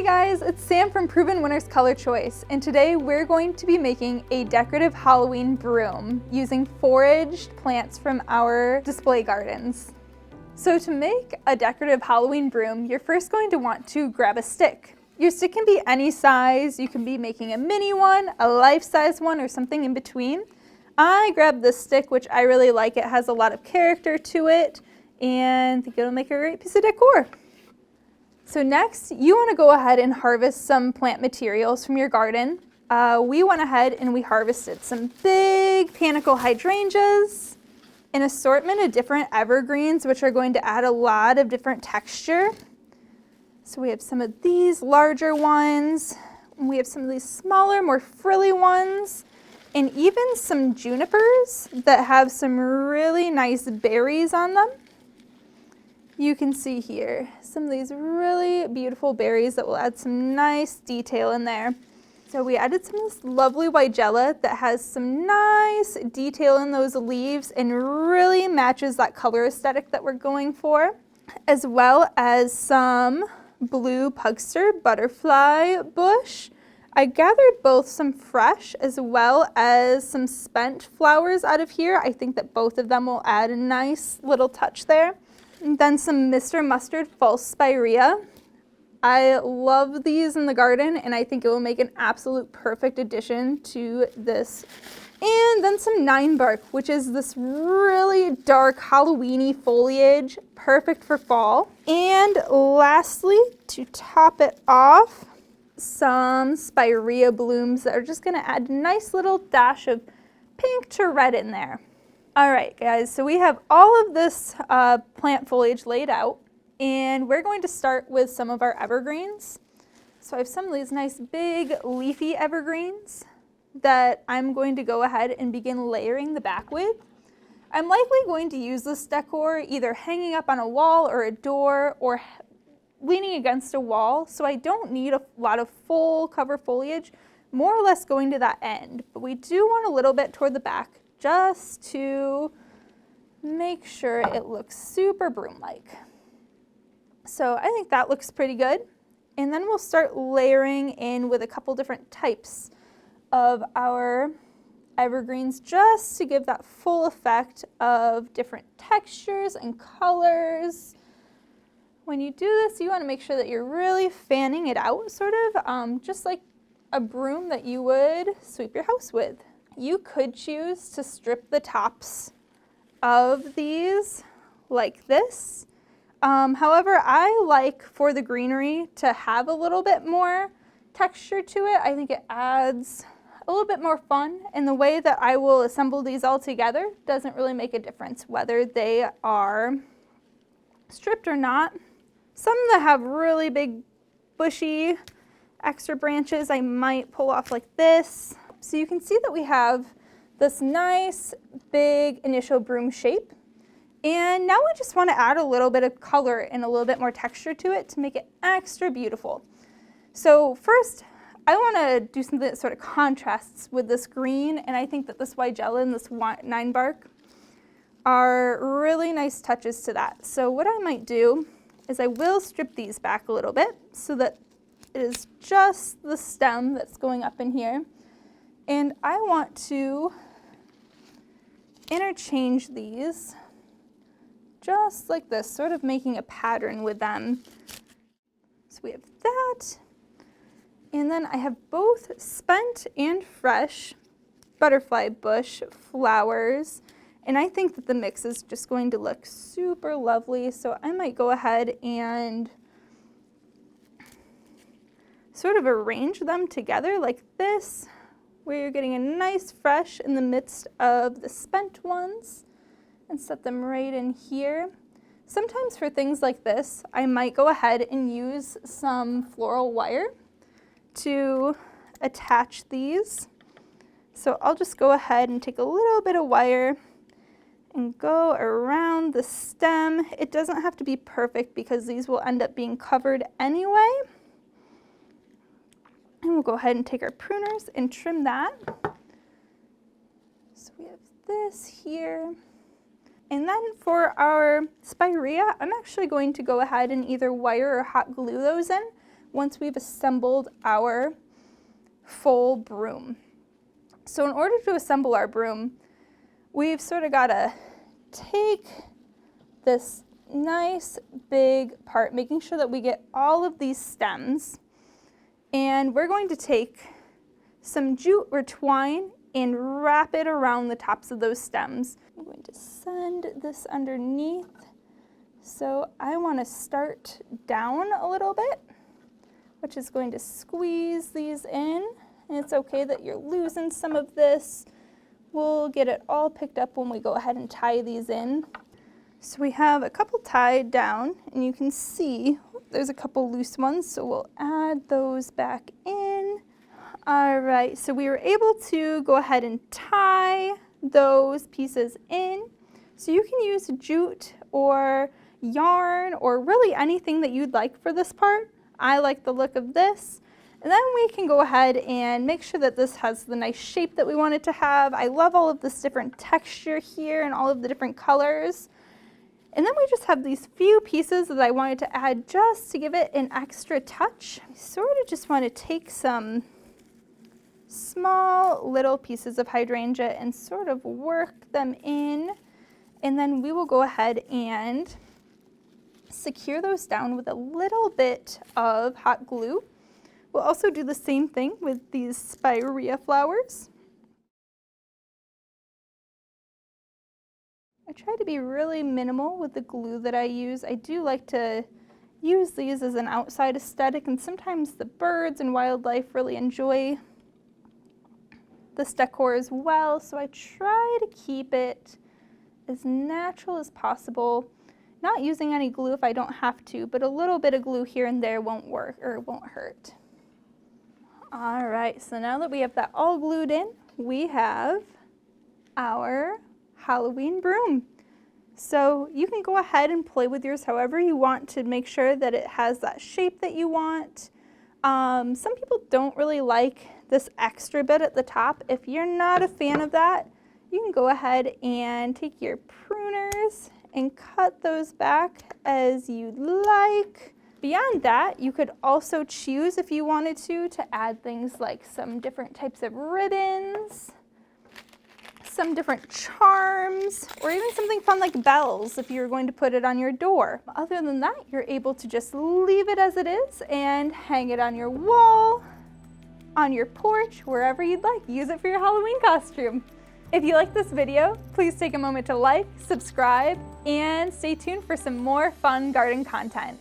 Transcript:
guys, it's Sam from Proven Winners Color Choice, and today we're going to be making a decorative Halloween broom using foraged plants from our display gardens. So to make a decorative Halloween broom, you're first going to want to grab a stick. Your stick can be any size. You can be making a mini one, a life-size one, or something in between. I grabbed this stick, which I really like. It has a lot of character to it, and I think it'll make a great piece of decor. So next, you want to go ahead and harvest some plant materials from your garden. We went ahead and we harvested some big Panicle hydrangeas, an assortment of different evergreens, which are going to add a lot of different texture. So we have some of these larger ones, and we have some of these smaller, more frilly ones, and even some junipers that have some really nice berries on them. You can see here some of these really beautiful berries that will add some nice detail in there. So we added some of this lovely Weigela that has some nice detail in those leaves and really matches that color aesthetic that we're going for, as well as some blue Pugster butterfly bush. I gathered both some fresh as well as some spent flowers out of here. I think that both of them will add a nice little touch there. And then some Mr. Mustard false Spirea. I love these in the garden, and I think it will make an absolute perfect addition to this. And then some Ninebark, which is this really dark Halloween-y foliage, perfect for fall. And lastly, to top it off, some Spirea blooms that are just going to add a nice little dash of pink to red in there. All right, guys, so we have all of this plant foliage laid out, and we're going to start with some of our evergreens. So I have some of these nice big leafy evergreens that I'm going to go ahead and begin layering the back with. I'm likely going to use this decor either hanging up on a wall or a door or leaning against a wall, so I don't need a lot of full cover foliage, more or less going to that end, but we do want a little bit toward the back, just to make sure it looks super broom-like. So I think that looks pretty good. And then we'll start layering in with a couple different types of our evergreens just to give that full effect of different textures and colors. When you do this, you want to make sure that you're really fanning it out, sort of, just like a broom that you would sweep your house with. You could choose to strip the tops of these like this. However, I like for the greenery to have a little bit more texture to it. I think it adds a little bit more fun, and the way that I will assemble these all together doesn't really make a difference whether they are stripped or not. Some that have really big bushy extra branches I might pull off like this. So you can see that we have this nice big initial broom shape, and now we just want to add a little bit of color and a little bit more texture to it to make it extra beautiful. So first I want to do something that sort of contrasts with this green, and I think that this Weigela and this Ninebark are really nice touches to that. So what I might do is I will strip these back a little bit so that it is just the stem that's going up in here. And I want to interchange these just like this, sort of making a pattern with them. So we have that. And then I have both spent and fresh butterfly bush flowers. And I think that the mix is just going to look super lovely. So I might go ahead and sort of arrange them together like this, where you're getting a nice fresh in the midst of the spent ones, and set them right in here. Sometimes for things like this, I might go ahead and use some floral wire to attach these. So I'll just go ahead and take a little bit of wire and go around the stem. It doesn't have to be perfect because these will end up being covered anyway. And we'll go ahead and take our pruners and trim that. So we have this here. And then for our Spirea, I'm actually going to go ahead and either wire or hot glue those in once we've assembled our full broom. So in order to assemble our broom, we've sort of got to take this nice big part, making sure that we get all of these stems, and we're going to take some jute or twine and wrap it around the tops of those stems. I'm going to send this underneath. So I want to start down a little bit, which is going to squeeze these in. And it's okay that you're losing some of this. We'll get it all picked up when we go ahead and tie these in. So we have a couple tied down, and you can see there's a couple loose ones, so we'll add those back in. All right, so we were able to go ahead and tie those pieces in. So you can use jute or yarn or really anything that you'd like for this part. I like the look of this. And then we can go ahead and make sure that this has the nice shape that we want it to have. I love all of this different texture here and all of the different colors. And then we just have these few pieces that I wanted to add just to give it an extra touch. I sort of just want to take some small little pieces of hydrangea and sort of work them in. And then we will go ahead and secure those down with a little bit of hot glue. We'll also do the same thing with these Spirea flowers. I try to be really minimal with the glue that I use. I do like to use these as an outside aesthetic, and sometimes the birds and wildlife really enjoy this decor as well, so I try to keep it as natural as possible. Not using any glue if I don't have to, but a little bit of glue here and there won't work or won't hurt. All right, so now that we have that all glued in, we have our Halloween broom. So you can go ahead and play with yours however you want to make sure that it has that shape that you want. Some people don't really like this extra bit at the top. If you're not a fan of that, you can go ahead and take your pruners and cut those back as you'd like. Beyond that, you could also choose, if you wanted to add things like some different types of ribbons, some different charms, or even something fun like bells if you're going to put it on your door. Other than that, you're able to just leave it as it is and hang it on your wall, on your porch, wherever you'd like. Use it for your Halloween costume. If you like this video, please take a moment to like, subscribe, and stay tuned for some more fun garden content.